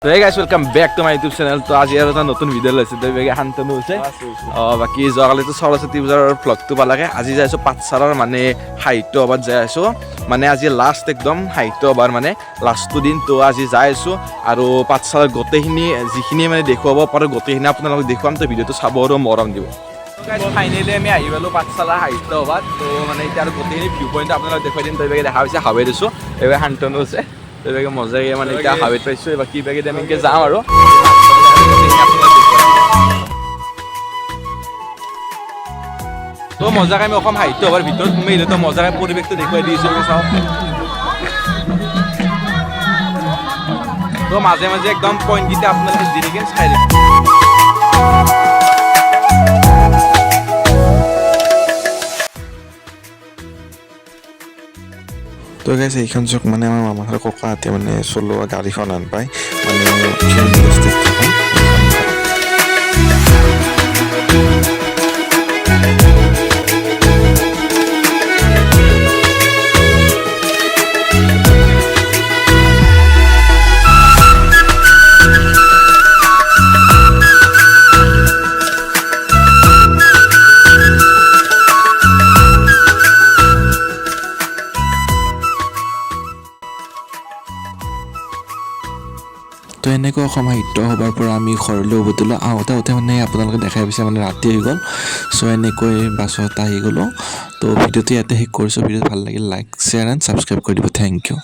তো hey guys, welcome back to my YouTube channel. তো আজি আৰু এটা নতুন ভিডিঅ' লৈছে তো বেগে শান্তনু হৈছে বাকি যোৱাকালি তো সৰস্বতী পূজাৰ ব্লগটো পালাগে আজি যাইছো পাঠশালাৰ মানে সাহিত্য সভাত যাই আছো মানে আজি লাষ্ট একদম সাহিত্য সভাৰ মানে লাষ্টটো দিন তো আজি যাই আছো আৰু পাঠশালাৰ গোটেইখিনি যিখিনি মানে দেখুৱাব পাৰো গোটেইখিনি আপোনালোকক দেখুৱাম তো ভিডিঅ'টো চাব আৰু মৰম দিব ফাইনেলি আমি আহি পালো পাঠশালা সাহিত্য সভাত তো মানে এতিয়া আৰু গোটেইখিনি ভিউ পইণ্ট আপোনালোকক দেখুৱাই দিম তো বেগে দেখা হৈছে হাৱে দিছো এবাৰ শান্তনু আছে এবাৰ মজাকে মানে এতিয়া হাৱেত পাইছো এবাৰ কি বেগে আমি যাম আৰু তো মজাকে আমি অসম সাহিত্য সভাৰ ভিতৰত সোমাই আহিলো তো মজাকে পৰিৱেশটো দেখুৱাই দিছো চাওক তো মাজে মাজে একদম পইণ্টকেইটা আপোনালোকে দিনকে চাই দিম তো গাইছে এইখন চক মানে আমাৰ মামাৰ ককাহঁতে মানে চলোৱা গাড়ীখন আন পায় মানে তো এনেকৈ অসম সাহিত্য সভাৰ পৰা আমি ঘৰলৈ উভতিলোঁ আহোঁতে মানে আপোনালোকে দেখাই পাইছে মানে ৰাতি হৈ গ'ল চ' এনেকৈ বাছত আহি গ'লোঁ তো ভিডিঅ'টো ইয়াতে শেষ কৰিছোঁ ভিডিঅ'টো ভাল লাগিল লাইক শ্বেয়াৰ এণ্ড ছাবস্ক্ৰাইব কৰি দিব থেংক ইউ